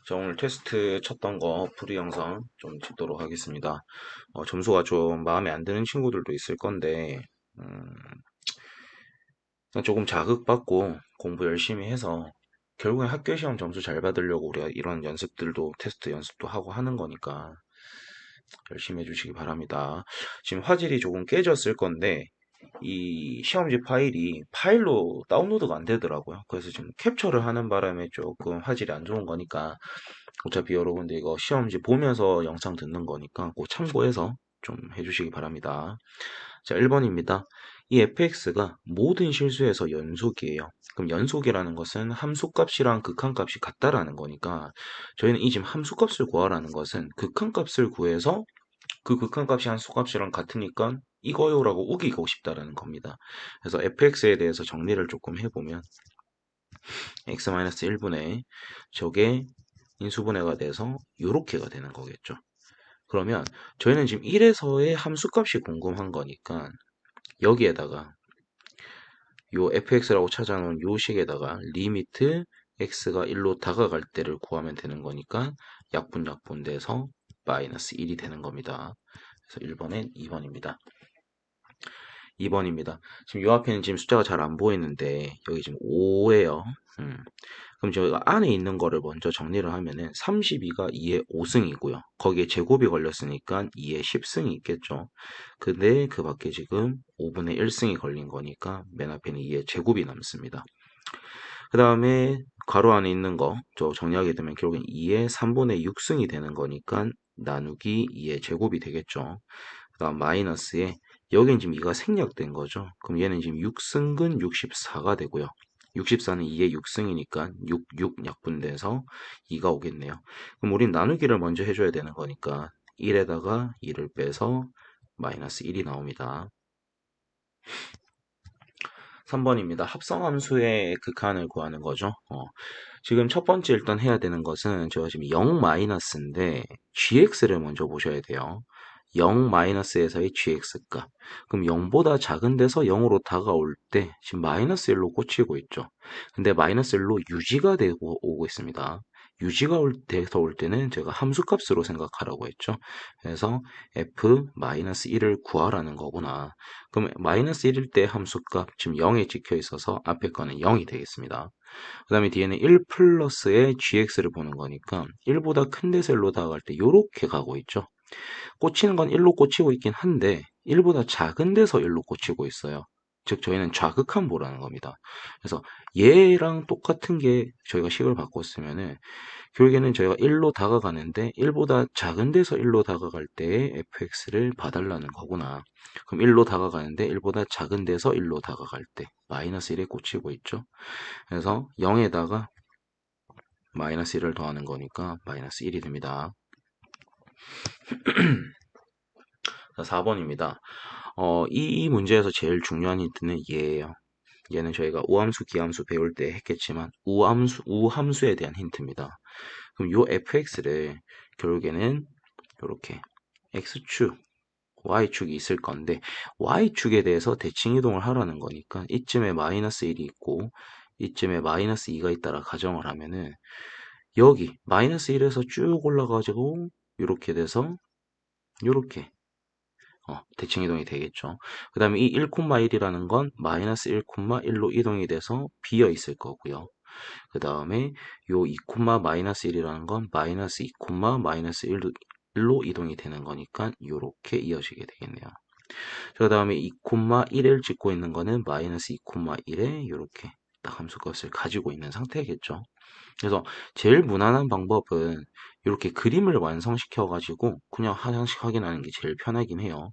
자, 오늘 테스트 쳤던 거 풀이 영상 좀 찍도록 하겠습니다. 점수가 좀 마음에 안 드는 친구들도 있을 건데, 음, 조금 자극받고 공부 열심히 해서 결국엔 학교 시험 점수 잘 받으려고 우리가 이런 연습들도 테스트 연습도 하고 하는 거니까 열심히 해주시기 바랍니다. 지금 화질이 조금 깨졌을 건데, 이 시험지 파일이 파일로 다운로드가 안 되더라고요. 그래서 지금 캡처를 하는 바람에 조금 화질이 안 좋은 거니까 어차피 여러분들 이거 시험지 보면서 영상 듣는 거니까 꼭 참고해서 좀 해주시기 바랍니다. 자, 1번입니다. 이 fx가 모든 실수에서 연속이에요. 그럼 연속이라는 것은 함수값이랑 극한값이 같다라는 거니까 저희는 이 지금 함수값을 구하라는 것은 극한값을 구해서 그 극한값이 함수값이랑 같으니까 이거요라고 우기고 싶다라는 겁니다. 그래서 fx에 대해서 정리를 조금 해보면 x-1분의 저게 인수분해가 돼서 요렇게가 되는 거겠죠. 그러면 저희는 지금 1에서의 함수값이 궁금한 거니까 여기에다가 요 fx라고 찾아놓은 요 식에다가 리미트 x가 1로 다가갈 때를 구하면 되는 거니까 약분돼서 마이너스 1이 되는 겁니다. 그래서 1번엔 2번입니다. 2번입니다. 지금 요 앞에는 지금 숫자가 잘 안 보이는데 여기 지금 5예요. 그럼 저희가 안에 있는 거를 먼저 정리를 하면은 32가 2의 5승이고요. 거기에 제곱이 걸렸으니까 2의 10승이 있겠죠. 근데 그 밖에 지금 5분의 1승이 걸린 거니까 맨 앞에는 2의 제곱이 남습니다. 그 다음에 괄호 안에 있는 거 저 정리하게 되면 결국엔 2의 3분의 6승이 되는 거니까 나누기 2의 제곱이 되겠죠. 그 다음 마이너스에 여긴 지금 2가 생략된 거죠. 그럼 얘는 지금 6승근 64가 되고요. 64는 2의 6승이니까 6 약분돼서 2가 오겠네요. 그럼 우린 나누기를 먼저 해줘야 되는 거니까 1에다가 2를 빼서 마이너스 1이 나옵니다. 3번입니다. 합성함수의 극한을 구하는 거죠. 지금 첫 번째 일단 해야 되는 것은 제가 지금 0 마이너스인데 gx를 먼저 보셔야 돼요. 0 마이너스에서의 gx값. 그럼 0보다 작은 데서 0으로 다가올 때 지금 마이너스 1로 꽂히고 있죠. 근데 마이너스 1로 유지가 되고 오고 있습니다. 유지가 돼서 올 때는 제가 함수값으로 생각하라고 했죠. 그래서 f 마이너스 1을 구하라는 거구나. 그럼 마이너스 1일 때 함수값 지금 0에 찍혀 있어서 앞에 거는 0이 되겠습니다. 그 다음에 뒤에는 1 플러스의 gx를 보는 거니까 1보다 큰 데서 1로 다가갈 때 이렇게 가고 있죠. 꽂히는 건 1로 꽂히고 있긴 한데 1보다 작은 데서 1로 꽂히고 있어요. 즉 저희는 좌극한보라는 겁니다. 그래서 얘랑 똑같은 게 저희가 식을 바꿨으면은 결국에는 저희가 1로 다가가는데 1보다 작은 데서 1로 다가갈 때의 fx를 봐달라는 거구나. 그럼 1로 다가가는데 1보다 작은 데서 1로 다가갈 때 마이너스 1에 꽂히고 있죠. 그래서 0에다가 마이너스 1을 더하는 거니까 마이너스 1이 됩니다. 4번입니다. 이 문제에서 제일 중요한 힌트는 얘예요. 얘는 저희가 우함수, 기함수 배울 때 했겠지만 우함수에 대한 힌트입니다. 그럼 요 fx를 결국에는 이렇게 x축, y축이 있을 건데 y축에 대해서 대칭 이동을 하라는 거니까 이쯤에 마이너스 1이 있고 이쯤에 마이너스 2가 있다라 가정을 하면은 여기 마이너스 1에서 쭉 올라가지고 이렇게 돼서 이렇게 대칭 이동이 되겠죠. 그 다음에 이 1,1이라는 건 마이너스 1,1로 이동이 돼서 비어 있을 거고요. 그 다음에 요 2, 마이너스 1이라는 건 마이너스 2, 마이너스 1로 이동이 되는 거니까 이렇게 이어지게 되겠네요. 그 다음에 2,1을 찍고 있는 거는 마이너스 2,1에 이렇게 딱 함수값을 가지고 있는 상태겠죠. 그래서 제일 무난한 방법은 이렇게 그림을 완성시켜 가지고 그냥 하나씩 확인하는 게 제일 편하긴 해요.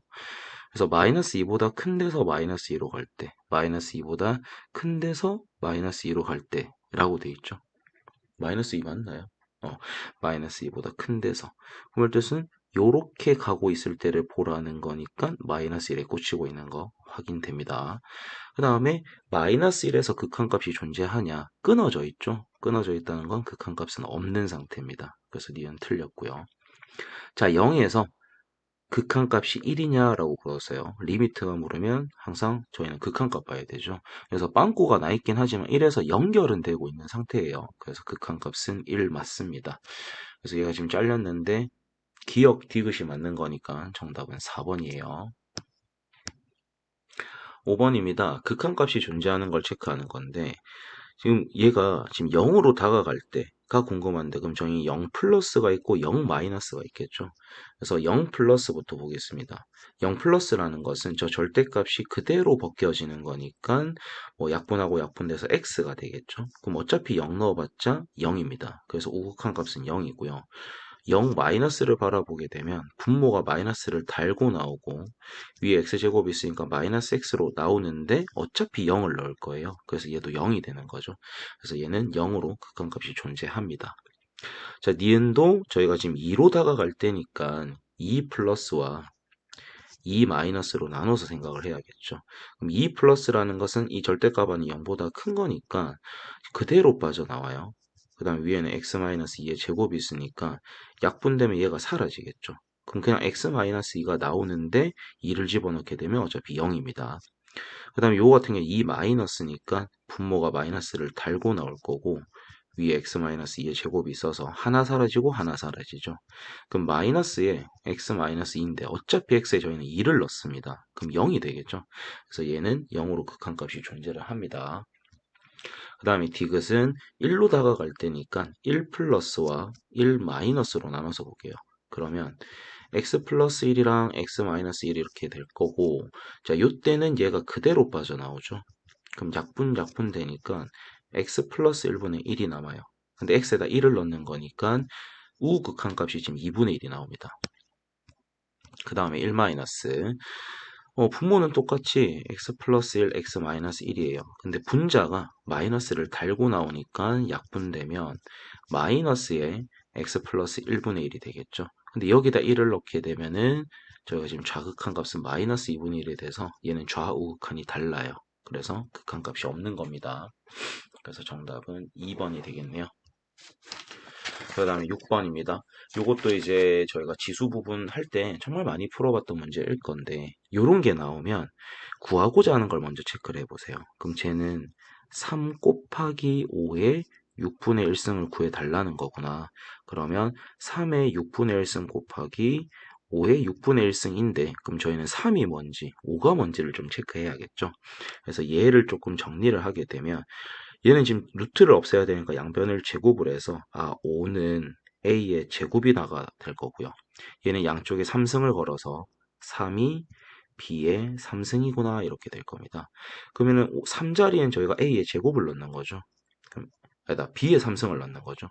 그래서 마이너스 2보다 큰 데서 마이너스 2로 갈 때, 마이너스 2보다 큰 데서 마이너스 2로 갈 때 라고 돼 있죠. 마이너스 2 맞나요? 마이너스 2보다 큰 데서. 그럴 뜻은 요렇게 가고 있을 때를 보라는 거니까 마이너스 1에 꽂히고 있는 거 확인됩니다. 그 다음에 마이너스 1에서 극한값이 존재하냐? 끊어져 있죠? 끊어져 있다는 건 극한값은 없는 상태입니다. 그래서 니은 틀렸고요. 자, 0에서 극한값이 1이냐라고 물었어요. 리미트가 물으면 항상 저희는 극한값 봐야 되죠. 그래서 빵꾸가 나 있긴 하지만 1에서 연결은 되고 있는 상태예요. 그래서 극한값은 1 맞습니다. 그래서 얘가 지금 잘렸는데 기억 디귿이 맞는 거니까 정답은 4번이에요. 5번입니다. 극한값이 존재하는 걸 체크하는 건데 지금 얘가 지금 0으로 다가갈 때가 궁금한데 그럼 저희 0 플러스가 있고 0 마이너스가 있겠죠. 그래서 0 플러스부터 보겠습니다. 0 플러스라는 것은 저 절대값이 그대로 벗겨지는 거니까 뭐 약분하고 약분돼서 x가 되겠죠. 그럼 어차피 0 넣어봤자 0입니다. 그래서 우극한 값은 0이고요. 0 마이너스를 바라보게 되면 분모가 마이너스를 달고 나오고 위에 x제곱이 있으니까 마이너스 x로 나오는데 어차피 0을 넣을 거예요. 그래서 얘도 0이 되는 거죠. 그래서 얘는 0으로 극한값이 존재합니다. 자, 니은도 저희가 지금 2로 다가갈 때니까 2 플러스와 2 마이너스로 나눠서 생각을 해야겠죠. 그럼 2 플러스라는 것은 이 절대값은 0보다 큰 거니까 그대로 빠져나와요. 그 다음 위에는 x-2의 제곱이 있으니까 약분되면 얘가 사라지겠죠. 그럼 그냥 x-2가 나오는데 2를 집어넣게 되면 어차피 0입니다. 그 다음에 요거 같은 경우 2 마이너스니까 분모가 마이너스를 달고 나올 거고 위에 x-2의 제곱이 있어서 하나 사라지고 하나 사라지죠. 그럼 마이너스에 x-2인데 어차피 x에 저희는 2를 넣습니다. 그럼 0이 되겠죠. 그래서 얘는 0으로 극한값이 존재를 합니다. 그 다음에 디귿은 1로 다가갈 때니까 1 플러스와 1 마이너스로 나눠서 볼게요. 그러면 x 플러스 1이랑 x 마이너스 1 이렇게 될 거고 자, 요때는 얘가 그대로 빠져나오죠. 그럼 약분 되니까 x 플러스 1분의 1이 남아요. 근데 x에다 1을 넣는 거니까 우극한값이 지금 2분의 1이 나옵니다. 그 다음에 1 마이너스 분모는 똑같이 x 플러스 1, x 마이너스 1이에요. 근데 분자가 마이너스를 달고 나오니까 약분되면 마이너스에 x 플러스 1분의 1이 되겠죠. 근데 여기다 1을 넣게 되면은 저희가 지금 좌극한 값은 마이너스 2분의 1이 돼서 얘는 좌우극한이 달라요. 그래서 극한값이 없는 겁니다. 그래서 정답은 2번이 되겠네요. 그 다음에 6번입니다. 요것도 이제 저희가 지수 부분 할 때 정말 많이 풀어봤던 문제일 건데 요런 게 나오면 구하고자 하는 걸 먼저 체크를 해보세요. 그럼 쟤는 3 곱하기 5의 6분의 1승을 구해달라는 거구나. 그러면 3의 6분의 1승 곱하기 5의 6분의 1승인데 그럼 저희는 3이 뭔지 5가 뭔지를 좀 체크해야겠죠. 그래서 얘를 조금 정리를 하게 되면 얘는 지금 루트를 없애야 되니까 양변을 제곱을 해서 5는 a의 제곱이 나가 될 거고요. 얘는 양쪽에 3승을 걸어서 3이 b의 3승이구나 이렇게 될 겁니다. 그러면은 3자리엔 저희가 a의 제곱을 넣는 거죠. 그럼 아니다, b의 3승을 넣는 거죠.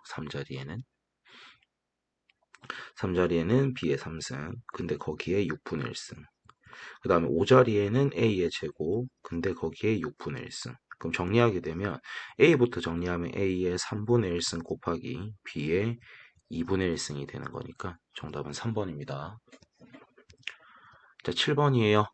3자리에는 b의 3승. 근데 거기에 6분의 1승. 그 다음에 5자리에는 a의 제곱. 근데 거기에 6분의 1승. 그럼 정리하게 되면 a부터 정리하면 a의 3분의 1승 곱하기 b의 2분의 1승이 되는 거니까 정답은 3번입니다. 자, 7번이에요.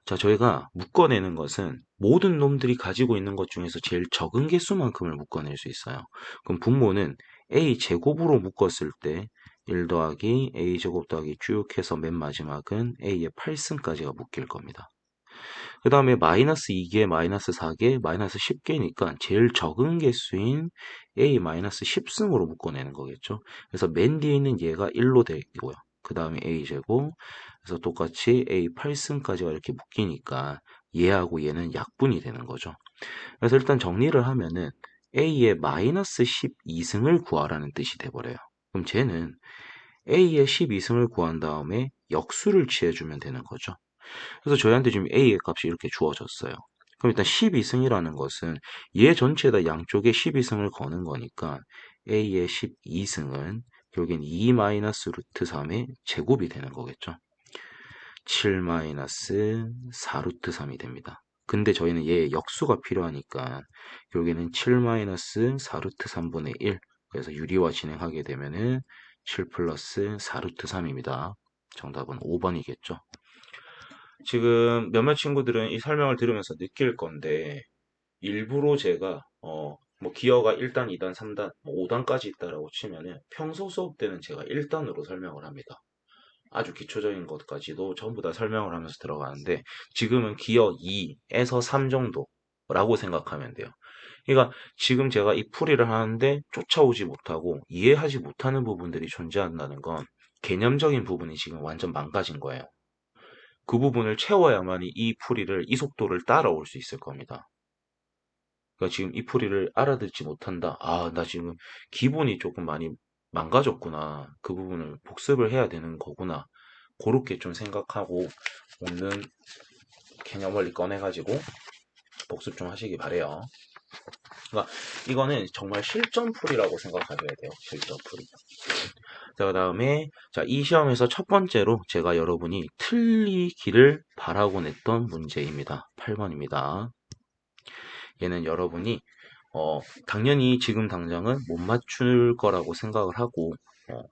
자, 저희가 묶어내는 것은 모든 놈들이 가지고 있는 것 중에서 제일 적은 개수만큼을 묶어낼 수 있어요. 그럼 분모는 a 제곱으로 묶었을 때 1 더하기 a 제곱 더하기 쭉 해서 맨 마지막은 a의 8승까지가 묶일 겁니다. 그 다음에 마이너스 2개, 마이너스 4개, 마이너스 10개니까 제일 적은 개수인 a 마이너스 10승으로 묶어내는 거겠죠. 그래서 맨 뒤에 있는 얘가 1로 되고요. 그 다음에 a 제곱, 그래서 똑같이 a 8승까지가 이렇게 묶이니까 얘하고 얘는 약분이 되는 거죠. 그래서 일단 정리를 하면은 a의 마이너스 12승을 구하라는 뜻이 돼버려요. 그럼 쟤는 a의 12승을 구한 다음에 역수를 취해주면 되는 거죠. 그래서 저희한테 지금 A의 값이 이렇게 주어졌어요. 그럼 일단 12승이라는 것은 얘 전체에다 양쪽에 12승을 거는 거니까 A의 12승은 결국엔 2 마이너스 루트 3의 제곱이 되는 거겠죠. 7 마이너스 4 루트 3이 됩니다. 근데 저희는 얘의 역수가 필요하니까 결국에는 7 마이너스 4 루트 3분의 1 그래서 유리화 진행하게 되면은 7 플러스 4 루트 3입니다. 정답은 5번이겠죠. 지금 몇몇 친구들은 이 설명을 들으면서 느낄 건데 일부러 제가 뭐 기어가 1단, 2단, 3단, 뭐 5단까지 있다라고 치면은 평소 수업 때는 제가 1단으로 설명을 합니다. 아주 기초적인 것까지도 전부 다 설명을 하면서 들어가는데 지금은 기어 2에서 3 정도라고 생각하면 돼요. 그러니까 지금 제가 이 풀이를 하는데 쫓아오지 못하고 이해하지 못하는 부분들이 존재한다는 건 개념적인 부분이 지금 완전 망가진 거예요. 그 부분을 채워야만이 이 풀이를, 이 속도를 따라올 수 있을 겁니다. 그러니까 지금 이 풀이를 알아듣지 못한다. 아, 나 지금 기본이 조금 많이 망가졌구나. 그 부분을 복습을 해야 되는 거구나. 그렇게 좀 생각하고 오는 개념 원리 꺼내가지고 복습 좀 하시기 바래요. 그러니까 이거는 정말 실전 풀이라고 생각하셔야 돼요. 실전 풀이. 자, 그다음에 자, 이 시험에서 첫 번째로 제가 여러분이 틀리기를 바라고 냈던 문제입니다. 8번입니다. 얘는 여러분이 당연히 지금 당장은 못 맞출 거라고 생각을 하고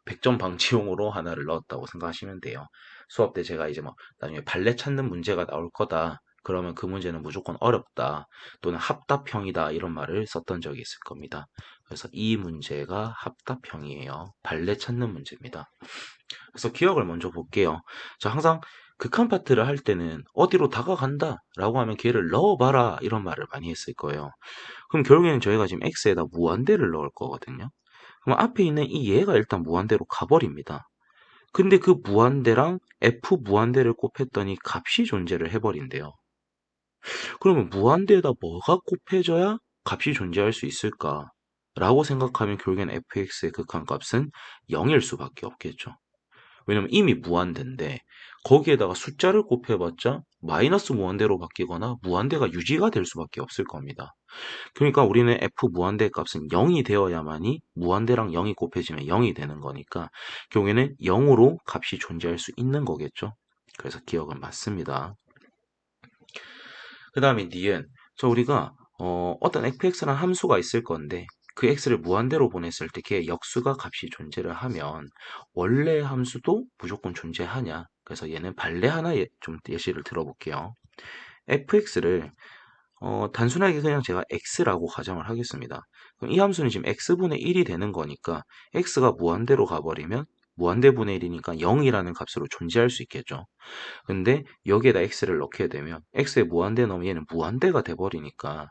100점 방지용으로 하나를 넣었다고 생각하시면 돼요. 수업 때 제가 이제 뭐 나중에 발레 찾는 문제가 나올 거다. 그러면 그 문제는 무조건 어렵다. 또는 합답형이다. 이런 말을 썼던 적이 있을 겁니다. 그래서 이 문제가 합답형이에요. 발레 찾는 문제입니다. 그래서 기억을 먼저 볼게요. 자, 항상 극한 파트를 할 때는 어디로 다가간다 라고 하면 걔를 넣어봐라 이런 말을 많이 했을 거예요. 그럼 결국에는 저희가 지금 x에다 무한대를 넣을 거거든요. 그럼 앞에 있는 이 얘가 일단 무한대로 가버립니다. 근데 그 무한대랑 f 무한대를 곱했더니 값이 존재를 해버린대요. 그러면 무한대에다 뭐가 곱해져야 값이 존재할 수 있을까? 라고 생각하면 결국엔 fx의 극한값은 0일 수밖에 없겠죠. 왜냐면 이미 무한대인데 거기에다가 숫자를 곱해봤자 마이너스 무한대로 바뀌거나 무한대가 유지가 될 수밖에 없을 겁니다. 그러니까 우리는 f 무한대 값은 0이 되어야만이 무한대랑 0이 곱해지면 0이 되는 거니까 결국에는 0으로 값이 존재할 수 있는 거겠죠. 그래서 기억은 맞습니다. 그 다음에 니은 우리가 어떤 fx라는 함수가 있을 건데 그 x를 무한대로 보냈을 때 걔의 역수가 값이 존재를 하면 원래 함수도 무조건 존재하냐. 그래서 얘는 발레 하나 좀 예시를 들어볼게요. fx를 단순하게 그냥 제가 x라고 가정을 하겠습니다. 그럼 이 함수는 지금 x분의 1이 되는 거니까 x가 무한대로 가버리면 무한대분의 1이니까 0이라는 값으로 존재할 수 있겠죠. 근데 여기에다 x를 넣게 되면 x에 무한대 넣으면 얘는 무한대가 돼버리니까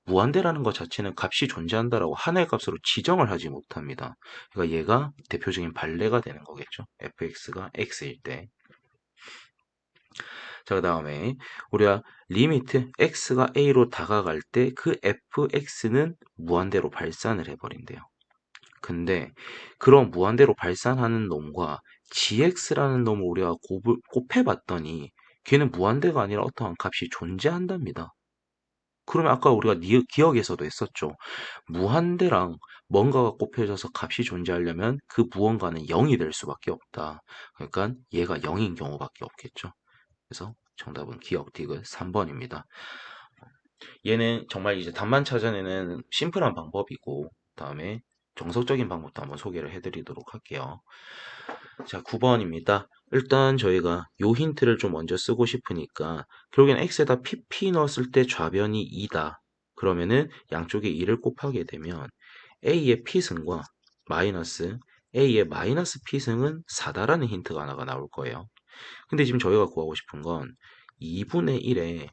무한대라는 것 자체는 값이 존재한다라고 하나의 값으로 지정을 하지 못합니다. 그러니까 얘가 대표적인 발레가 되는 거겠죠. fx가 x일 때. 자, 그 다음에 우리가 리미트 x가 a로 다가갈 때 그 fx는 무한대로 발산을 해버린대요. 근데 그런 무한대로 발산하는 놈과 gx라는 놈을 우리가 곱해봤더니 걔는 무한대가 아니라 어떠한 값이 존재한답니다. 그러면 아까 우리가 기억에서도 했었죠. 무한대랑 뭔가가 곱해져서 값이 존재하려면 그 무언가는 0이 될 수밖에 없다. 그러니까 얘가 0인 경우밖에 없겠죠. 그래서 정답은 기억 디귿 3번입니다. 얘는 정말 이제 답만 찾아내는 심플한 방법이고 다음에 정석적인 방법도 한번 소개를 해드리도록 할게요. 자, 9번입니다. 일단 저희가 요 힌트를 좀 먼저 쓰고 싶으니까 결국엔 x에다 pp 넣었을 때 좌변이 2다. 그러면은 양쪽에 2를 곱하게 되면 a의 p승과 마이너스 a의 마이너스 p승은 4다라는 힌트가 하나가 나올 거예요. 근데 지금 저희가 구하고 싶은 건 2분의 1에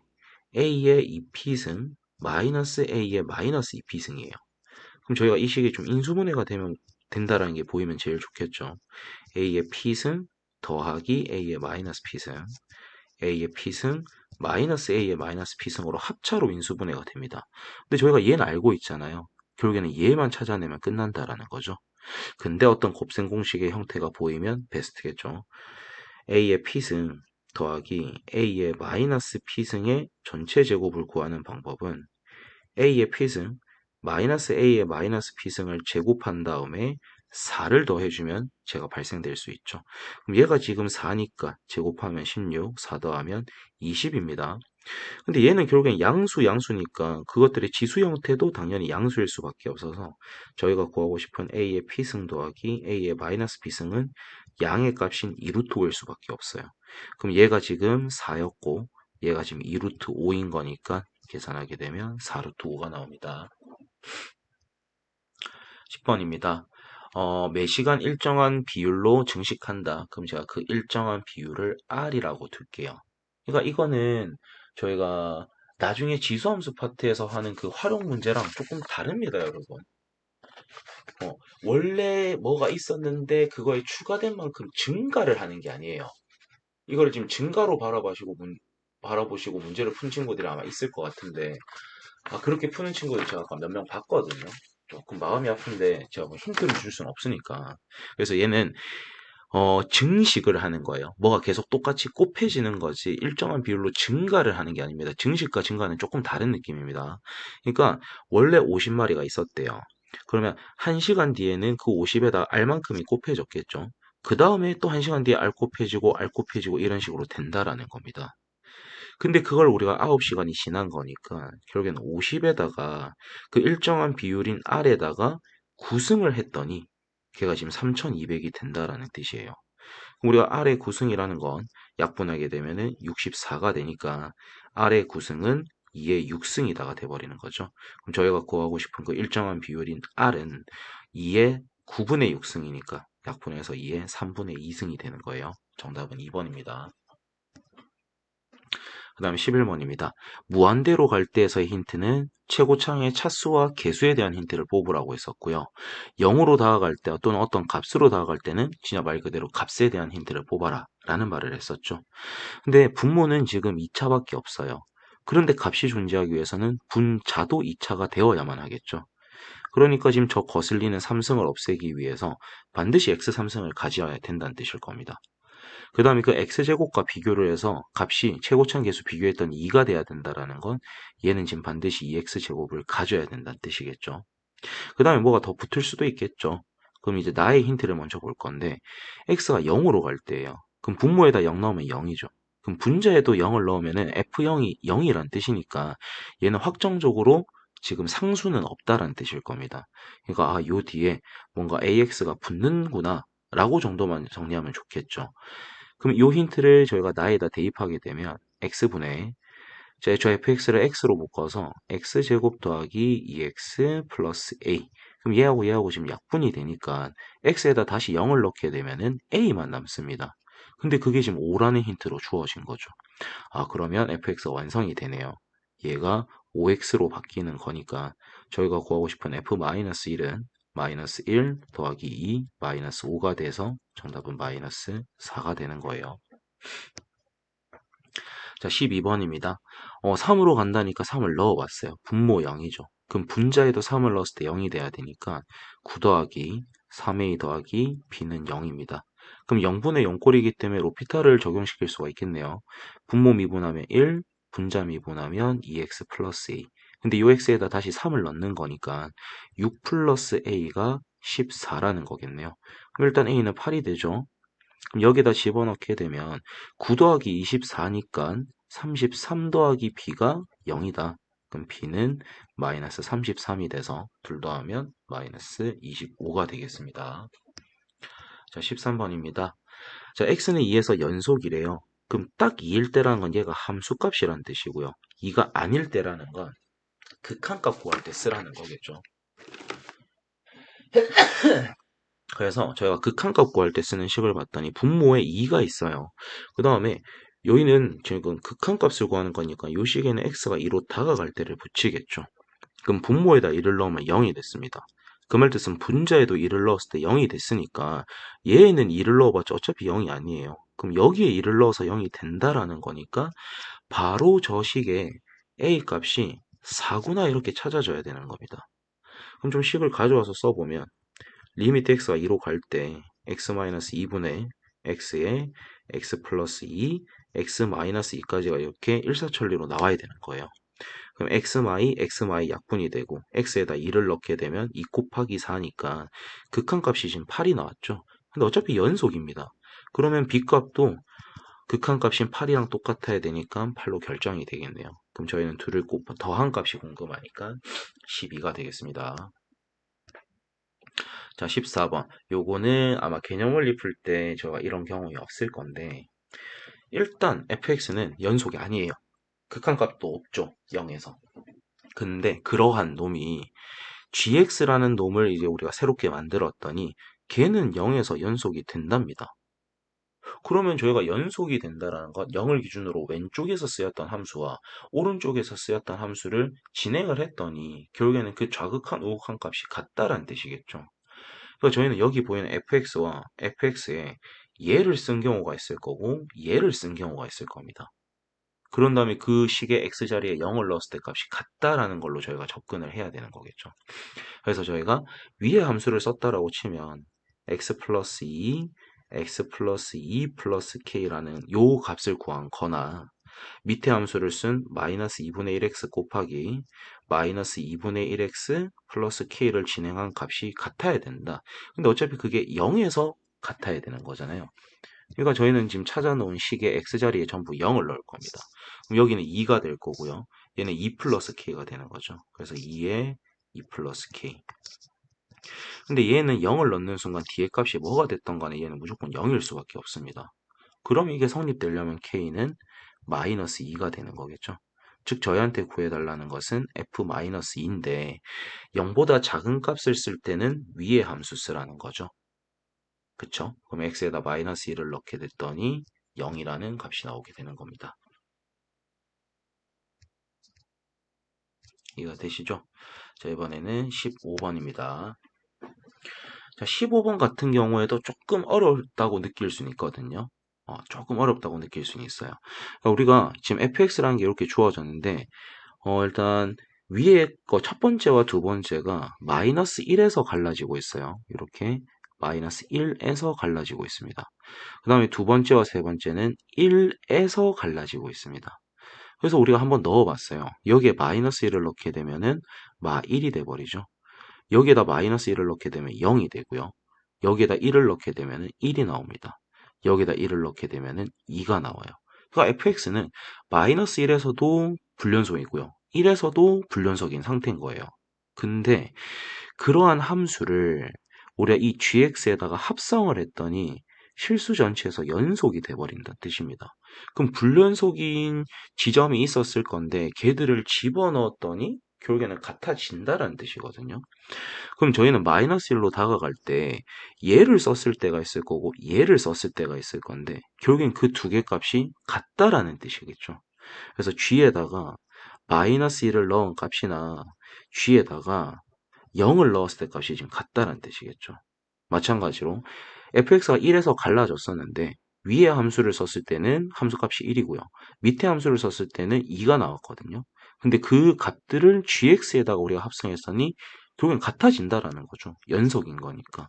a의 2p승 마이너스 a의 마이너스 2p승이에요. 그럼 저희가 이 식이 좀 인수분해가 된다라는 게 보이면 제일 좋겠죠. a의 p승 더하기 a의 마이너스 p승 a의 p승 마이너스 a의 마이너스 p승으로 합차로 인수분해가 됩니다. 근데 저희가 얘는 알고 있잖아요. 결국에는 얘만 찾아내면 끝난다라는 거죠. 근데 어떤 곱셈 공식의 형태가 보이면 베스트겠죠. a의 p승 더하기 a의 마이너스 p승의 전체 제곱을 구하는 방법은 a의 p승 마이너스 a의 마이너스 p승을 제곱한 다음에 4를 더해주면 제가 발생될 수 있죠. 그럼 얘가 지금 4니까 제곱하면 16, 4 더하면 20입니다. 근데 얘는 결국엔 양수니까 그것들의 지수 형태도 당연히 양수일 수밖에 없어서 저희가 구하고 싶은 a의 p승 더하기 a의 마이너스 p승은 양의 값인 2루트 5일 수밖에 없어요. 그럼 얘가 지금 4였고 얘가 지금 2루트 5인 거니까 계산하게 되면 4루트 5가 나옵니다. 10번입니다. 매 시간 일정한 비율로 증식한다. 그럼 제가 그 일정한 비율을 R이라고 둘게요. 그러니까 이거는 저희가 나중에 지수함수 파트에서 하는 그 활용 문제랑 조금 다릅니다, 여러분. 원래 뭐가 있었는데 그거에 추가된 만큼 증가를 하는 게 아니에요. 이거를 지금 증가로 바라보시고 문제를 푼 친구들이 아마 있을 것 같은데, 그렇게 푸는 친구들 제가 아까 몇 명 봤거든요. 조금 마음이 아픈데 제가 뭐 힌트를 줄 수는 없으니까. 그래서 얘는 증식을 하는 거예요. 뭐가 계속 똑같이 곱해지는 거지 일정한 비율로 증가를 하는 게 아닙니다. 증식과 증가는 조금 다른 느낌입니다. 그러니까 원래 50마리가 있었대요. 그러면 1시간 뒤에는 그 50에다 알만큼이 곱해졌겠죠. 그 다음에 또 1시간 뒤에 알 곱해지고 알 곱해지고 이런 식으로 된다라는 겁니다. 근데 그걸 우리가 9시간이 지난 거니까 결국에는 50에다가 그 일정한 비율인 R에다가 구승을 했더니 걔가 지금 3200이 된다라는 뜻이에요. 우리가 R의 구승이라는 건 약분하게 되면은 64가 되니까 R의 구승은 2의 6승이다가 돼버리는 거죠. 그럼 저희가 구하고 싶은 그 일정한 비율인 R은 2의 9분의 6승이니까 약분해서 2의 3분의 2승이 되는 거예요. 정답은 2번입니다. 그 다음에 11번입니다. 무한대로 갈 때에서의 힌트는 최고창의 차수와 개수에 대한 힌트를 뽑으라고 했었고요. 0으로 다가갈 때 또는 어떤 값으로 다가갈 때는 진짜 말 그대로 값에 대한 힌트를 뽑아라 라는 말을 했었죠. 근데 분모는 지금 2차밖에 없어요. 그런데 값이 존재하기 위해서는 분자도 2차가 되어야만 하겠죠. 그러니까 지금 저 거슬리는 3승을 없애기 위해서 반드시 x3승을 가져야 된다는 뜻일 겁니다. 그 다음에 그 x제곱과 비교를 해서 값이 최고차원 계수 비교했던 2가 돼야 된다라는 건 얘는 지금 반드시 2x제곱을 가져야 된다는 뜻이겠죠. 그 다음에 뭐가 더 붙을 수도 있겠죠. 그럼 이제 나의 힌트를 먼저 볼 건데 x가 0으로 갈 때예요. 그럼 분모에다 0 넣으면 0이죠. 그럼 분자에도 0을 넣으면은 f0이 0이란 뜻이니까 얘는 확정적으로 지금 상수는 없다라는 뜻일 겁니다. 그러니까 요 뒤에 뭔가 ax가 붙는구나 라고 정도만 정리하면 좋겠죠. 그럼 이 힌트를 저희가 나에다 대입하게 되면 x분의 저 fx를 x로 묶어서 x제곱 더하기 2x 플러스 a. 그럼 얘하고 지금 약분이 되니까 x에다 다시 0을 넣게 되면은 a만 남습니다. 근데 그게 지금 5라는 힌트로 주어진 거죠. 그러면 fx가 완성이 되네요. 얘가 5x로 바뀌는 거니까 저희가 구하고 싶은 f-1은 마이너스 1 더하기 2 마이너스 5가 돼서 정답은 마이너스 4가 되는 거예요. 자, 12번입니다. 3으로 간다니까 3을 넣어봤어요. 분모 0이죠. 그럼 분자에도 3을 넣었을 때 0이 돼야 되니까 9 더하기 3a 더하기 b는 0입니다. 그럼 0분의 0꼴이기 때문에 로피탈을 적용시킬 수가 있겠네요. 분모 미분하면 1, 분자 미분하면 2x 플러스 a. 근데 이 x에다 다시 3을 넣는 거니까 6 플러스 a가 14라는 거겠네요. 그럼 일단 a는 8이 되죠. 그럼 여기다 집어넣게 되면 9 더하기 24니까 33 더하기 b가 0이다. 그럼 b는 마이너스 33이 돼서 둘 더하면 마이너스 25가 되겠습니다. 자, 13번입니다. 자, x는 2에서 연속이래요. 그럼 딱 2일 때라는 건 얘가 함수값이라는 뜻이고요. 2가 아닐 때라는 건 극한값 구할 때 쓰라는 거겠죠. 그래서 저희가 극한값 구할 때 쓰는 식을 봤더니 분모에 2가 있어요. 그 다음에 여기는 지금 극한값을 구하는 거니까 이 식에는 x가 2로 다가갈 때를 붙이겠죠. 그럼 분모에다 2를 넣으면 0이 됐습니다. 그 말 뜻은 분자에도 2를 넣었을 때 0이 됐으니까 얘에는 2를 넣어봤자 어차피 0이 아니에요. 그럼 여기에 2를 넣어서 0이 된다라는 거니까 바로 저 식에 a 값이 4구나 이렇게 찾아줘야 되는 겁니다. 그럼 좀 식을 가져와서 써보면 리미트 x가 2로 갈 때 x-2분의 x에 x 플러스 2, x-2까지가 이렇게 일사천리로 나와야 되는 거예요. 그럼 x-y 약분이 되고 x에다 2를 넣게 되면 2 곱하기 4니까 극한값이 지금 8이 나왔죠. 근데 어차피 연속입니다. 그러면 b값도 극한값인 8이랑 똑같아야 되니까 8로 결정이 되겠네요. 그럼 저희는 둘을 더한 값이 궁금하니까 12가 되겠습니다. 자, 14번. 요거는 아마 개념 원리 풀 때 제가 이런 경험이 없을 건데, 일단 fx는 연속이 아니에요. 극한값도 없죠. 0에서. 근데 그러한 놈이 gx라는 놈을 이제 우리가 새롭게 만들었더니 걔는 0에서 연속이 된답니다. 그러면 저희가 연속이 된다라는 건 0을 기준으로 왼쪽에서 쓰였던 함수와 오른쪽에서 쓰였던 함수를 진행을 했더니 결국에는 그 좌극한 우극한 값이 같다라는 뜻이겠죠. 그러니까 저희는 여기 보이는 fx와 fx에 얘를 쓴 경우가 있을 거고 얘를 쓴 경우가 있을 겁니다. 그런 다음에 그 식의 x자리에 0을 넣었을 때 값이 같다라는 걸로 저희가 접근을 해야 되는 거겠죠. 그래서 저희가 위에 함수를 썼다라고 치면 x 플러스 2, x 플러스 2 플러스 k라는 요 값을 구한 거나 밑에 함수를 쓴 마이너스 2분의 1x 곱하기 마이너스 2분의 1x 플러스 k를 진행한 값이 같아야 된다. 근데 어차피 그게 0에서 같아야 되는 거잖아요. 그러니까 저희는 지금 찾아놓은 식의 x자리에 전부 0을 넣을 겁니다. 그럼 여기는 2가 될 거고요. 얘는 2 플러스 k가 되는 거죠. 그래서 2에 2 플러스 k. 근데 얘는 0을 넣는 순간 뒤에 값이 뭐가 됐던 간에 얘는 무조건 0일 수밖에 없습니다. 그럼 이게 성립되려면 k는 마이너스 2가 되는 거겠죠. 즉 저희한테 구해달라는 것은 f-2인데 0보다 작은 값을 쓸 때는 위의 함수 쓰라는 거죠. 그쵸? 그럼 x에다 마이너스 1을 넣게 됐더니 0이라는 값이 나오게 되는 겁니다. 이해가 되시죠? 자, 이번에는 15번입니다. 자, 15번 같은 경우에도 조금 어렵다고 느낄 수는 있거든요. 조금 어렵다고 느낄 수는 있어요. 그러니까 우리가 지금 fx라는 게 이렇게 주어졌는데, 일단 위에 거 첫 번째와 두 번째가 마이너스 1에서 갈라지고 있어요. 이렇게 마이너스 1에서 갈라지고 있습니다. 그 다음에 두 번째와 세 번째는 1에서 갈라지고 있습니다. 그래서 우리가 한번 넣어봤어요. 여기에 마이너스 1을 넣게 되면은 마 1이 돼버리죠. 여기에다 마이너스 1을 넣게 되면 0이 되고요. 여기에다 1을 넣게 되면 1이 나옵니다. 여기에다 1을 넣게 되면 2가 나와요. 그러니까 fx는 마이너스 1에서도 불연속이고요. 1에서도 불연속인 상태인 거예요. 근데 그러한 함수를 우리가 이 gx에다가 합성을 했더니 실수 전체에서 연속이 돼버린다는 뜻입니다. 그럼 불연속인 지점이 있었을 건데 걔들을 집어넣었더니 결국에는 같아진다라는 뜻이거든요. 그럼 저희는 마이너스 1로 다가갈 때 얘를 썼을 때가 있을 거고 얘를 썼을 때가 있을 건데 결국엔 그 두 개 값이 같다라는 뜻이겠죠. 그래서 g에다가 마이너스 1을 넣은 값이나 g에다가 0을 넣었을 때 값이 지금 같다라는 뜻이겠죠. 마찬가지로 fx가 1에서 갈라졌었는데 위에 함수를 썼을 때는 함수값이 1이고요. 밑에 함수를 썼을 때는 2가 나왔거든요. 근데 그 값들을 gx에다가 우리가 합성했으니 결국엔 같아진다라는 거죠. 연속인 거니까.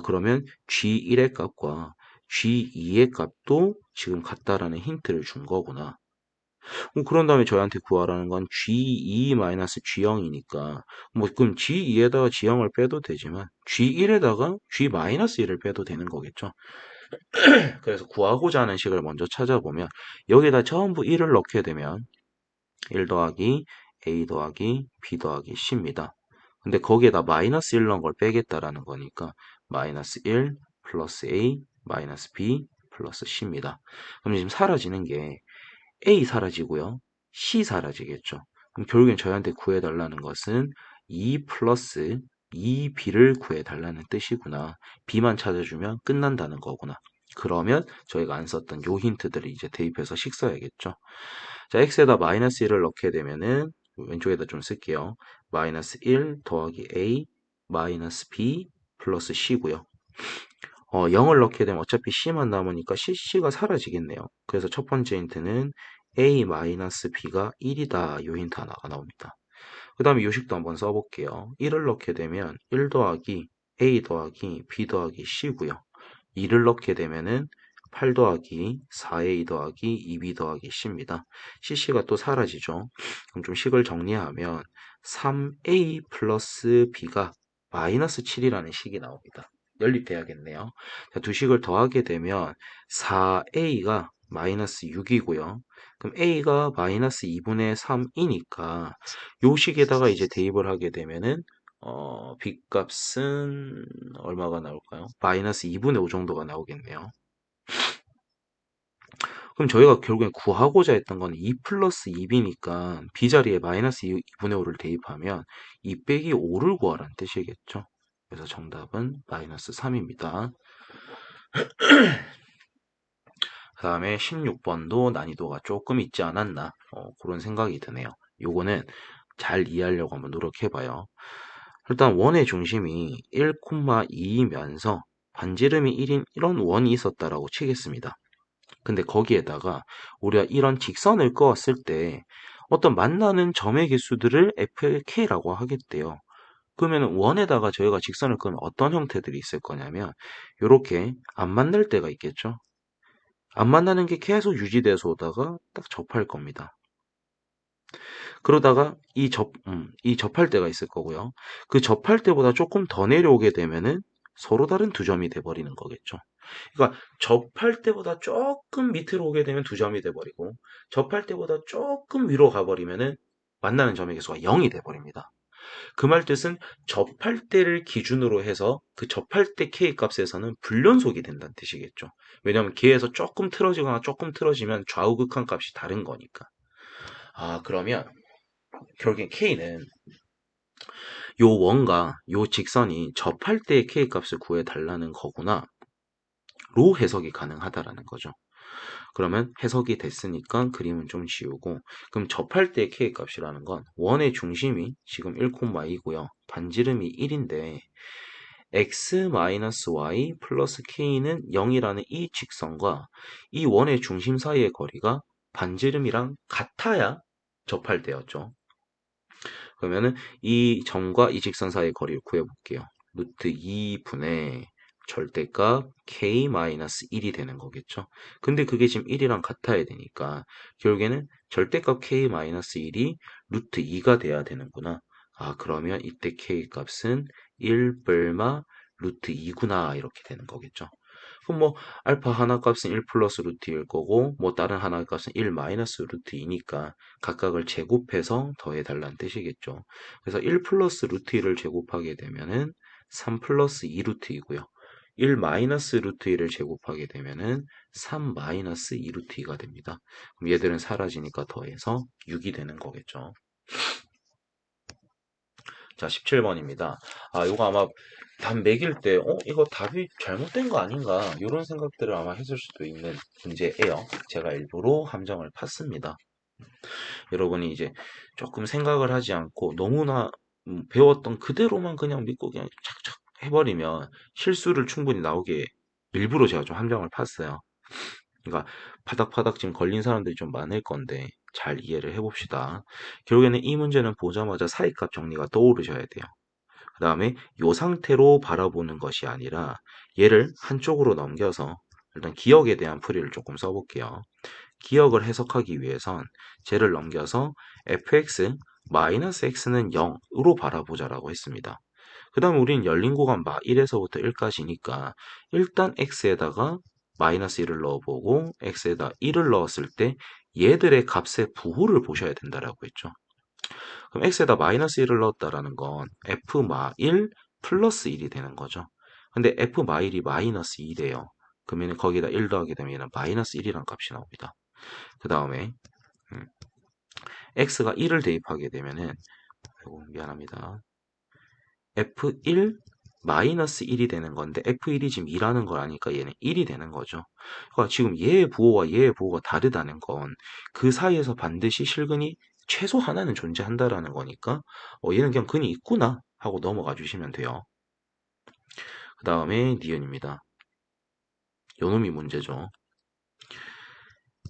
그러면 g1의 값과 g2의 값도 지금 같다라는 힌트를 준 거구나. 그런 다음에 저희한테 구하라는 건 G2-G0이니까 뭐 그럼 G2에다가 G0을 빼도 되지만 G1에다가 G-1을 빼도 되는 거겠죠. 그래서 구하고자 하는 식을 먼저 찾아보면 여기다 전부 1을 넣게 되면 1 더하기 A 더하기 B 더하기 C입니다. 근데 거기에다 마이너스 1 넣은 걸 빼겠다라는 거니까 마이너스 1 플러스 A 마이너스 B 플러스 C입니다. 그럼 지금 사라지는 게 A 사라지고요. C 사라지겠죠. 그럼 결국엔 저희한테 구해달라는 것은 2 플러스 2B를 구해달라는 뜻이구나. B만 찾아주면 끝난다는 거구나. 그러면 저희가 안 썼던 요 힌트들을 이제 대입해서 식 써야겠죠. 자, x에다 마이너스 1을 넣게 되면은 왼쪽에다 좀 쓸게요. 마이너스 1 더하기 A 마이너스 B 플러스 C고요. 0을 넣게 되면 어차피 C만 남으니까 CC가 사라지겠네요. 그래서 첫 번째 힌트는 A-B가 1이다. 요 힌트 하나가 나옵니다. 그 다음에 요식도 한번 써볼게요. 1을 넣게 되면 1 더하기 A 더하기 B 더하기 C고요. 2를 넣게 되면은 8 더하기 4A 더하기 2B 더하기 C입니다. CC가 또 사라지죠. 그럼 좀 식을 정리하면 3A 플러스 B가 마이너스 7이라는 식이 나옵니다. 연립돼야겠네요. 자, 두 식을 더하게 되면 4A가 마이너스 6이고요. 그럼 A가 마이너스 2분의 3이니까 요 식에다가 이제 대입을 하게 되면은 B 값은 얼마가 나올까요? 마이너스 2분의 5 정도가 나오겠네요. 그럼 저희가 결국엔 구하고자 했던 건 2 플러스 2b니까 b자리에 마이너스 2분의 5를 대입하면 2 빼기 5를 구하라는 뜻이겠죠. 그래서 정답은 마이너스 3입니다. 그 다음에 16번도 난이도가 조금 있지 않았나 그런 생각이 드네요. 요거는 잘 이해하려고 한번 노력해봐요. 일단 원의 중심이 1,2이면서 반지름이 1인 이런 원이 있었다라고 치겠습니다. 근데 거기에다가 우리가 이런 직선을 그었을 때 어떤 만나는 점의 개수들을 FK라고 하겠대요. 그러면 원에다가 저희가 직선을 그으면 어떤 형태들이 있을 거냐면 이렇게 안 만날 때가 있겠죠. 안 만나는 게 계속 유지돼서 오다가 딱 접할 겁니다. 그러다가 이 접할 때가 있을 거고요. 그 접할 때보다 조금 더 내려오게 되면은 서로 다른 두 점이 돼버리는 거겠죠. 그러니까 접할 때보다 조금 밑으로 오게 되면 두 점이 돼버리고 접할 때보다 조금 위로 가버리면은 만나는 점의 개수가 0이 돼버립니다. 그 말 뜻은 접할 때를 기준으로 해서 그 접할 때 K 값에서는 불연속이 된다는 뜻이겠죠. 왜냐하면 K에서 조금 틀어지거나 조금 틀어지면 좌우 극한 값이 다른 거니까. 아, 그러면 결국엔 K는 요 원과 요 직선이 접할 때의 K 값을 구해달라는 거구나. 로 해석이 가능하다라는 거죠. 그러면 해석이 됐으니까 그림은 좀 지우고 그럼 접할 때의 K 값이라는 건 원의 중심이 지금 1,2고요. 반지름이 1인데 x-y 플러스 k는 0이라는 이 직선과 이 원의 중심 사이의 거리가 반지름이랑 같아야 접할 때였죠. 그러면은 이 점과 이 직선 사이의 거리를 구해볼게요. 루트 2분의 절대값 k-1이 되는 거겠죠. 근데 그게 지금 1이랑 같아야 되니까 결국에는 절대값 k-1이 루트 2가 돼야 되는구나. 아, 그러면 이때 k 값은 1 뿔마 루트 2구나 이렇게 되는 거겠죠. 그럼 뭐 알파 하나 값은 1 플러스 루트 1일 거고 뭐 다른 하나 값은 1 마이너스 루트 2니까 각각을 제곱해서 더해달라는 뜻이겠죠. 그래서 1 플러스 루트 1을 제곱하게 되면은 3 플러스 2 루트 2고요. 1 마이너스 루트 1을 제곱하게 되면은 3 마이너스 2 루트 2가 됩니다. 그럼 얘들은 사라지니까 더해서 6이 되는 거겠죠. 자, 17번입니다. 아, 이거 아마 답 매길 때, 이거 답이 잘못된 거 아닌가? 이런 생각들을 아마 했을 수도 있는 문제예요. 제가 일부러 함정을 팠습니다. 여러분이 이제 조금 생각을 하지 않고 너무나 배웠던 그대로만 그냥 믿고 그냥 착착 해버리면 실수를 충분히 나오게 일부러 제가 좀 함정을 팠어요. 그러니까 파닥파닥 지금 걸린 사람들이 좀 많을 건데 잘 이해를 해봅시다. 결국에는 이 문제는 보자마자 사이값 정리가 떠오르셔야 돼요. 그 다음에 이 상태로 바라보는 것이 아니라 얘를 한쪽으로 넘겨서 일단 기억에 대한 풀이를 조금 써볼게요. 기억을 해석하기 위해선 쟤를 넘겨서 fx 마이너스 x는 0으로 바라보자라고 했습니다. 그 다음에 우리는 열린 구간 1에서부터 1까지니까 일단 x에다가 마이너스 1을 넣어보고 x에다 1을 넣었을 때 얘들의 값의 부호를 보셔야 된다라고 했죠. 그럼 x에다 마이너스 1을 넣었다라는 건 f 마 1 플러스 1이 되는 거죠. 근데 f 마 1이 마이너스 2래요. 그러면 거기다 1 더하게 되면 얘는 마이너스 1이라는 값이 나옵니다. 그 다음에 x가 1을 대입하게 되면은 미안합니다. f1 마이너스 1이 되는 건데 f1이 지금 2라는 걸 아니까 얘는 1이 되는 거죠. 그러니까 지금 얘의 부호와 얘의 부호가 다르다는 건 그 사이에서 반드시 실근이 최소 하나는 존재한다라는 거니까 얘는 그냥 근이 있구나 하고 넘어가 주시면 돼요. 그 다음에 니은입니다. 요놈이 문제죠.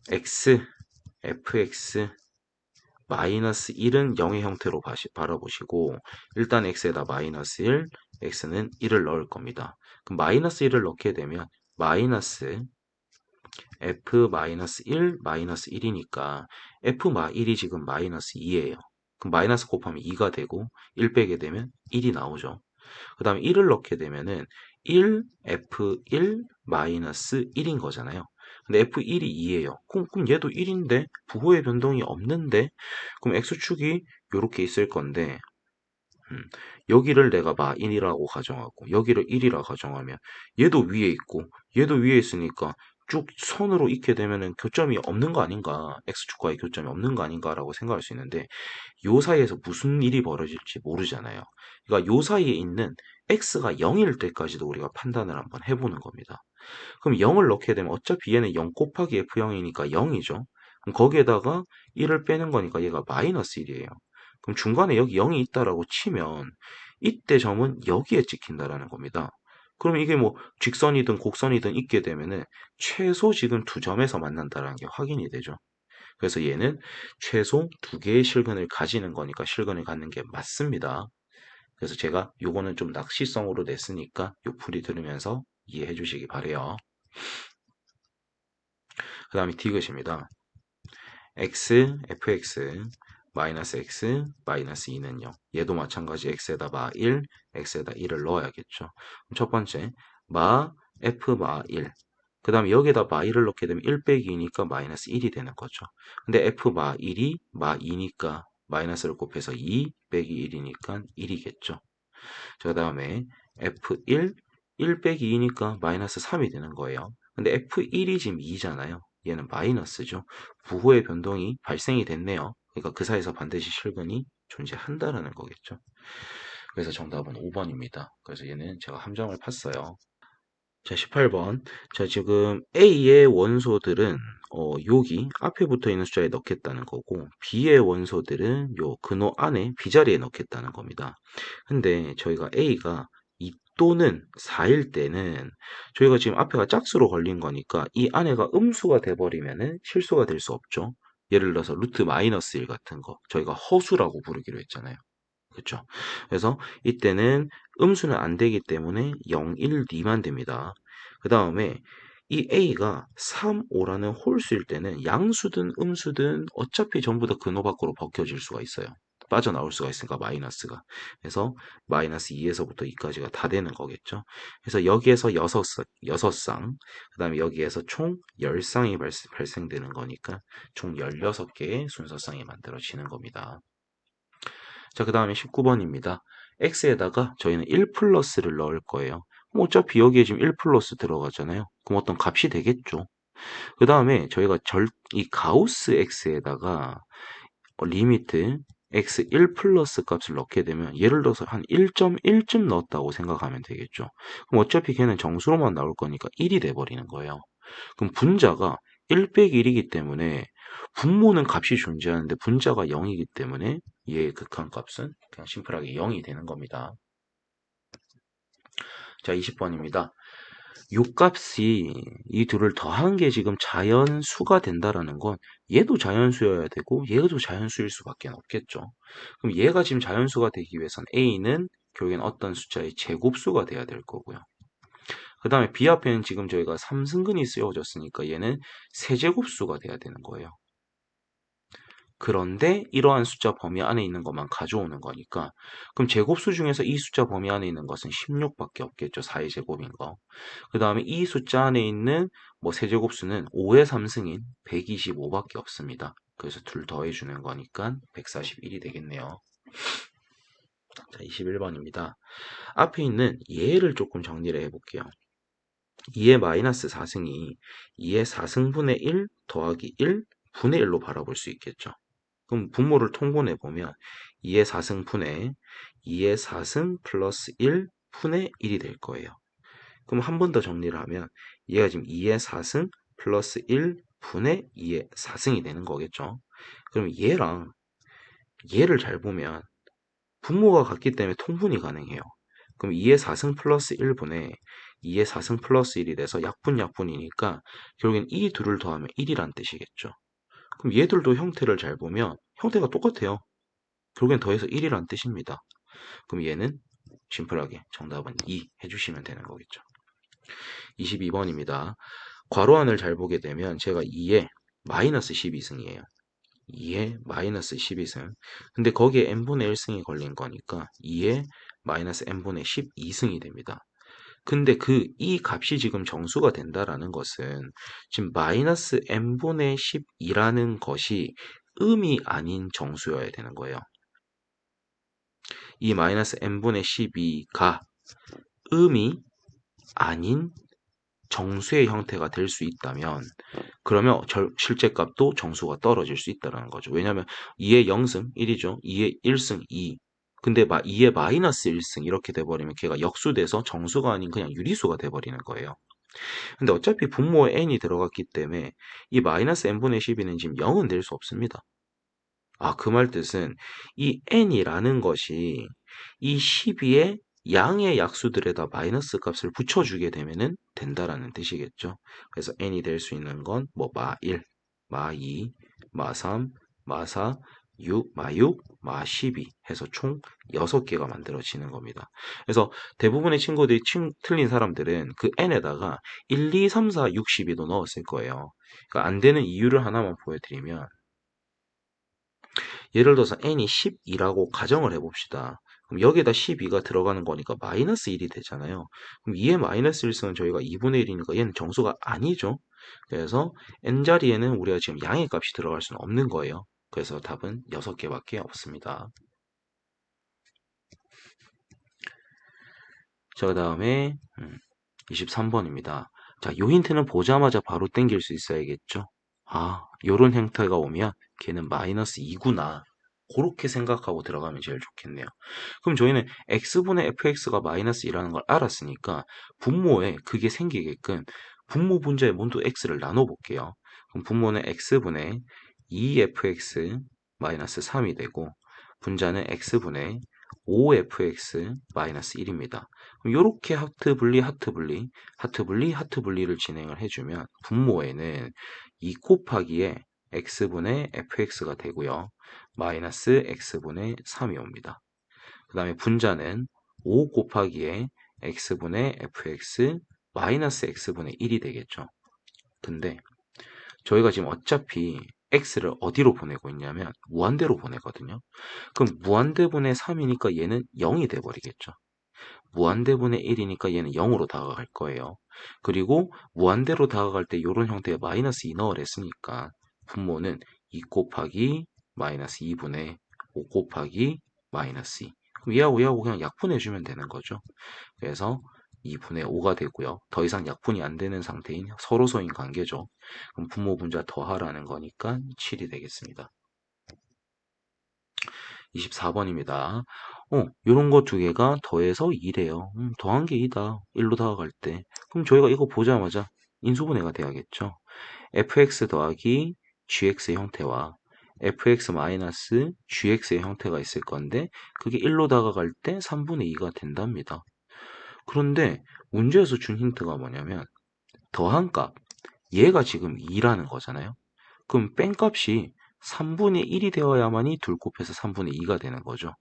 fx 마이너스 1은 0의 형태로 바라보시고 일단 x에다 마이너스 1, x는 1을 넣을 겁니다. 그럼 마이너스 1을 넣게 되면 마이너스 f 마이너스 1 마이너스 1이니까 f 마 1이 지금 마이너스 2예요. 그럼 마이너스 곱하면 2가 되고 1 빼게 되면 1이 나오죠. 그 다음에 1을 넣게 되면은 1 f1 마이너스 1인 거잖아요. 근데 f1이 2예요. 그럼 얘도 1인데 부호의 변동이 없는데 그럼 x축이 이렇게 있을 건데 여기를 내가 마1이라고 가정하고 여기를 1이라 가정하면 얘도 위에 있고 얘도 위에 있으니까 쭉 선으로 있게 되면은 교점이 없는 거 아닌가, x축과의 교점이 없는 거 아닌가라고 생각할 수 있는데 요 사이에서 무슨 일이 벌어질지 모르잖아요. 그러니까 요 사이에 있는 x가 0일 때까지도 우리가 판단을 한번 해보는 겁니다. 그럼 0을 넣게 되면 어차피 얘는 0 곱하기 f0이니까 0이죠. 그럼 거기에다가 1을 빼는 거니까 얘가 마이너스 1이에요. 그럼 중간에 여기 0이 있다라고 치면 이때 점은 여기에 찍힌다라는 겁니다. 그럼 이게 뭐 직선이든 곡선이든 있게 되면은 최소 지금 두 점에서 만난다라는 게 확인이 되죠. 그래서 얘는 최소 두 개의 실근을 가지는 거니까 실근을 갖는 게 맞습니다. 그래서 제가 요거는 좀 낚시성으로 냈으니까 요 풀이 들으면서 이해해 주시기 바래요. 그 다음에 디귿입니다. x, fx, 마이너스 x, 마이너스 2는요. 얘도 마찬가지 x에다 마 1, x에다 1을 넣어야겠죠. 첫 번째, 마 f 마 1. 그 다음에 여기에다 마 1을 넣게 되면 1 빼기 2니까 마이너스 1이 되는 거죠. 근데 f 마 1이 마 2니까 마이너스를 곱해서 2 빼기 1이니까 1이겠죠. 그 다음에 f1, 1 빼기 2니까 마이너스 3이 되는 거예요. 근데 f1이 지금 2잖아요. 얘는 마이너스죠. 부호의 변동이 발생이 됐네요. 그러니까 그 사이에서 반드시 실근이 존재한다라는 거겠죠. 그래서 정답은 5번입니다. 그래서 얘는 제가 함정을 팠어요. 자, 18번. 자, 지금 A의 원소들은 여기 앞에 붙어 있는 숫자에 넣겠다는 거고 B의 원소들은 요 근호 안에 B자리에 넣겠다는 겁니다. 근데 저희가 A가 2 또는 4일 때는 저희가 지금 앞에가 짝수로 걸린 거니까 이 안에가 음수가 돼버리면은 실수가 될 수 없죠. 예를 들어서 루트 마이너스 1 같은 거 저희가 허수라고 부르기로 했잖아요. 그렇죠? 그래서 이때는 음수는 안 되기 때문에 0, 1, 2만 됩니다. 그 다음에 이 A가 3, 5라는 홀수일 때는 양수든 음수든 어차피 전부 다 근호 밖으로 벗겨질 수가 있어요. 빠져나올 수가 있으니까 마이너스가. 그래서 마이너스 2에서부터 2까지가 다 되는 거겠죠. 그래서 여기에서 6쌍, 그 다음에 여기에서 총 10쌍이 발생되는 거니까 총 16개의 순서쌍이 만들어지는 겁니다. 자, 그 다음에 19번입니다. x에다가 저희는 1 플러스를 넣을 거예요. 그럼 어차피 여기에 지금 1 플러스 들어가잖아요. 그럼 어떤 값이 되겠죠. 그 다음에 저희가 이 가우스 x에다가 리미트 x 1 플러스 값을 넣게 되면 예를 들어서 한 1.1쯤 넣었다고 생각하면 되겠죠. 그럼 어차피 걔는 정수로만 나올 거니까 1이 돼버리는 거예요. 그럼 분자가 1 빼기 1이기 때문에 분모는 값이 존재하는데 분자가 0이기 때문에 얘의 극한값은 그냥 심플하게 0이 되는 겁니다. 자, 20번입니다. 요 값이 이 둘을 더한 게 지금 자연수가 된다라는 건 얘도 자연수여야 되고 얘도 자연수일 수밖에 없겠죠. 그럼 얘가 지금 자연수가 되기 위해선 A는 결국엔 어떤 숫자의 제곱수가 돼야 될 거고요. 그 다음에 B 앞에는 지금 저희가 3승근이 쓰여졌으니까 얘는 세제곱수가 돼야 되는 거예요. 그런데 이러한 숫자 범위 안에 있는 것만 가져오는 거니까 그럼 제곱수 중에서 이 숫자 범위 안에 있는 것은 16밖에 없겠죠. 4의 제곱인 거. 그 다음에 이 숫자 안에 있는 뭐 세제곱수는 5의 3승인 125밖에 없습니다. 그래서 둘 더해주는 거니까 141이 되겠네요. 자, 21번입니다. 앞에 있는 얘를 조금 정리를 해볼게요. 2의 마이너스 4승이 2의 4승분의 1 더하기 1 분의 1로 바라볼 수 있겠죠. 그럼 분모를 통분해 보면 2의 4승 분의 2의 4승 플러스 1 분의 1이 될 거예요. 그럼 한 번 더 정리를 하면 얘가 지금 2의 4승 플러스 1 분의 2의 4승이 되는 거겠죠. 그럼 얘랑 얘를 잘 보면 분모가 같기 때문에 통분이 가능해요. 그럼 2의 4승 플러스 1분의 2의 4승 플러스 1이 돼서 약분이니까 결국엔 이 둘을 더하면 1이란 뜻이겠죠. 그럼 얘들도 형태를 잘 보면 형태가 똑같아요. 결국엔 더해서 1이란 뜻입니다. 그럼 얘는 심플하게 정답은 2 해주시면 되는 거겠죠. 22번입니다. 괄호안을 잘 보게 되면 제가 2에 마이너스 12승이에요. 2에 마이너스 12승. 근데 거기에 n분의 1승이 걸린 거니까 2에 마이너스 n분의 12승이 됩니다. 근데 이 값이 지금 정수가 된다라는 것은 지금 마이너스 n분의 12라는 것이 음이 아닌 정수여야 되는 거예요. 이 마이너스 n분의 12가 음이 아닌 정수의 형태가 될 수 있다면 그러면 실제 값도 정수가 떨어질 수 있다는 거죠. 왜냐하면 2의 0승 1이죠. 2의 1승 2. 근데 2의 마이너스 1승 이렇게 돼버리면 걔가 역수돼서 정수가 아닌 그냥 유리수가 돼버리는 거예요. 근데 어차피 분모에 n이 들어갔기 때문에 이 마이너스 n분의 12는 지금 0은 될 수 없습니다. 아, 그 말 뜻은 이 n이라는 것이 이 12의 양의 약수들에다 마이너스 값을 붙여주게 되면은 된다라는 뜻이겠죠. 그래서 n이 될 수 있는 건 뭐 마 1, 마 2, 마 3, 마 4, 6, 마 6, 마 12 해서 총 6개가 만들어지는 겁니다. 그래서 대부분의 친구들이 틀린 사람들은 그 n에다가 1, 2, 3, 4, 6, 12도 넣었을 거예요. 그러니까 안 되는 이유를 하나만 보여드리면 예를 들어서 n이 12라고 가정을 해봅시다. 그럼 여기에다 12가 들어가는 거니까 마이너스 1이 되잖아요. 그럼 2의 마이너스 1승은 저희가 2분의 1이니까 얘는 정수가 아니죠. 그래서 n자리에는 우리가 지금 양의 값이 들어갈 수는 없는 거예요. 그래서 답은 6개밖에 없습니다. 자, 그 다음에 23번입니다. 자, 요 힌트는 보자마자 바로 땡길 수 있어야겠죠. 아, 요런 형태가 오면 걔는 마이너스 2구나. 그렇게 생각하고 들어가면 제일 좋겠네요. 그럼 저희는 x분의 fx가 마이너스 2라는 걸 알았으니까 분모에 그게 생기게끔 분모 분자에 모두 x를 나눠볼게요. 그럼 분모는 x분의 2fx 마이너스 3이 되고 분자는 x분의 5fx 마이너스 1입니다. 이렇게 하트 분리, 하트 분리, 하트 분리, 하트 분리를 진행을 해주면 분모에는 2 곱하기에 x분의 fx가 되고요. 마이너스 x분의 3이 옵니다. 그 다음에 분자는 5 곱하기에 x분의 fx 마이너스 x분의 1이 되겠죠. 근데 저희가 지금 어차피 x를 어디로 보내고 있냐면 무한대로 보내거든요. 그럼 무한대분의 3이니까 얘는 0이 돼버리겠죠. 무한대분의 1이니까 얘는 0으로 다가갈 거예요. 그리고 무한대로 다가갈 때 이런 형태의 마이너스 2 넣으랬으니까 분모는 2 곱하기 마이너스 2분의 5 곱하기 마이너스 2. 그럼 얘하고 그냥 약분해주면 되는 거죠. 그래서 2분의 5가 되고요. 더 이상 약분이 안 되는 상태인 서로서인 관계죠. 그럼 분모 분자 더하라는 거니까 7이 되겠습니다. 24번입니다. 요런 거 두 개가 더해서 2래요. 더한 게 2다. 1로 다가갈 때. 그럼 저희가 이거 보자마자 인수분해가 돼야겠죠. fx 더하기 gx의 형태와 fx 마이너스 gx의 형태가 있을 건데 그게 1로 다가갈 때 3분의 2가 된답니다. 그런데 문제에서 준 힌트가 뭐냐면 더한 값, 얘가 지금 2라는 거잖아요. 그럼 뺀 값이 3분의 1이 되어야만이 둘 곱해서 3분의 2가 되는 거죠.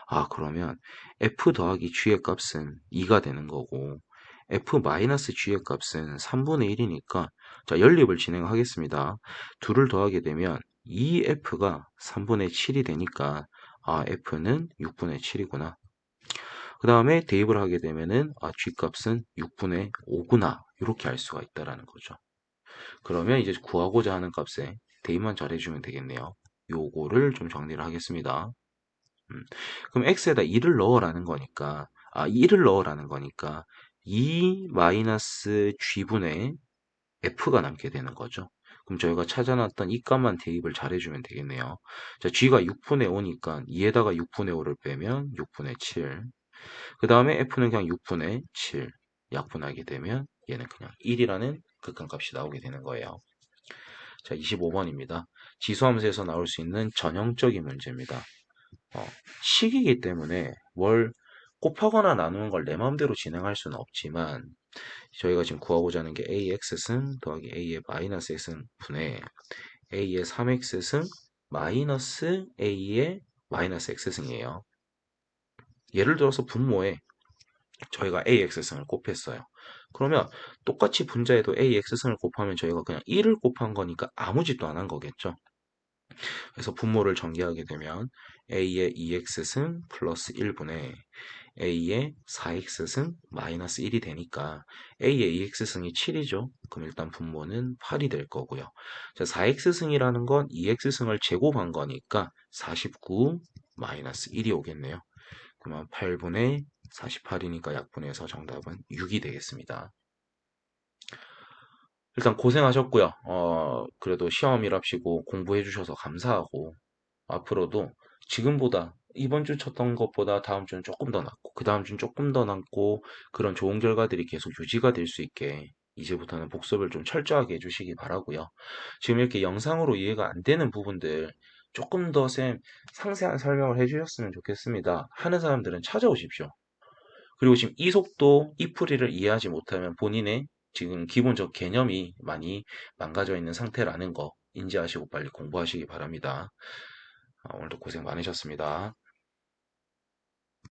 아, 그러면 f 더하기 g의 값은 2가 되는 거고 f 마이너스 g의 값은 3분의 1이니까 자, 연립을 진행하겠습니다. 둘을 더하게 되면 2f가 3분의 7이 되니까 아, f는 6분의 7이구나. 그 다음에 대입을 하게 되면은 아, G값은 6분의 5구나 이렇게 알 수가 있다라는 거죠. 그러면 이제 구하고자 하는 값에 대입만 잘 해주면 되겠네요. 요거를 좀 정리를 하겠습니다. 그럼 x에다 2를 넣으라는 거니까 2를 넣으라는 거니까 2 마이너스 G분의 F가 남게 되는 거죠. 그럼 저희가 찾아놨던 이 값만 대입을 잘 해주면 되겠네요. 자, G가 6분의 5니까 2에다가 6분의 5를 빼면 6분의 7. 그 다음에 f는 그냥 6분의 7 약분하게 되면 얘는 그냥 1이라는 극한값이 나오게 되는 거예요. 자, 25번입니다. 지수함수에서 나올 수 있는 전형적인 문제입니다. 식이기 때문에 뭘 곱하거나 나누는 걸 내 마음대로 진행할 수는 없지만 저희가 지금 구하고자 하는 게 ax승 더하기 a의 마이너스 x승 분의 a의 3x승 마이너스 a의 마이너스 x승이에요. 예를 들어서 분모에 저희가 AX승을 곱했어요. 그러면 똑같이 분자에도 AX승을 곱하면 저희가 그냥 1을 곱한 거니까 아무 짓도 안 한 거겠죠. 그래서 분모를 전개하게 되면 A의 2X승 플러스 1분의 A의 4X승 마이너스 1이 되니까 A의 2X승이 7이죠. 그럼 일단 분모는 8이 될 거고요. 자, 4X승이라는 건 2X승을 제곱한 거니까 49 마이너스 1이 오겠네요. 그러면 8분의 48이니까 약분해서 정답은 6이 되겠습니다. 일단 고생하셨고요. 그래도 시험이랍시고 공부해 주셔서 감사하고, 앞으로도 지금보다 이번 주 쳤던 것보다 다음 주는 조금 더 낫고, 그 다음 주는 조금 더 낫고, 그런 좋은 결과들이 계속 유지가 될 수 있게 이제부터는 복습을 좀 철저하게 해주시기 바라고요. 지금 이렇게 영상으로 이해가 안 되는 부분들 조금 더 상세한 설명을 해주셨으면 좋겠습니다. 하는 사람들은 찾아오십시오. 그리고 지금 이 속도, 이 풀이를 이해하지 못하면 본인의 지금 기본적 개념이 많이 망가져 있는 상태라는 거 인지하시고 빨리 공부하시기 바랍니다. 오늘도 고생 많으셨습니다.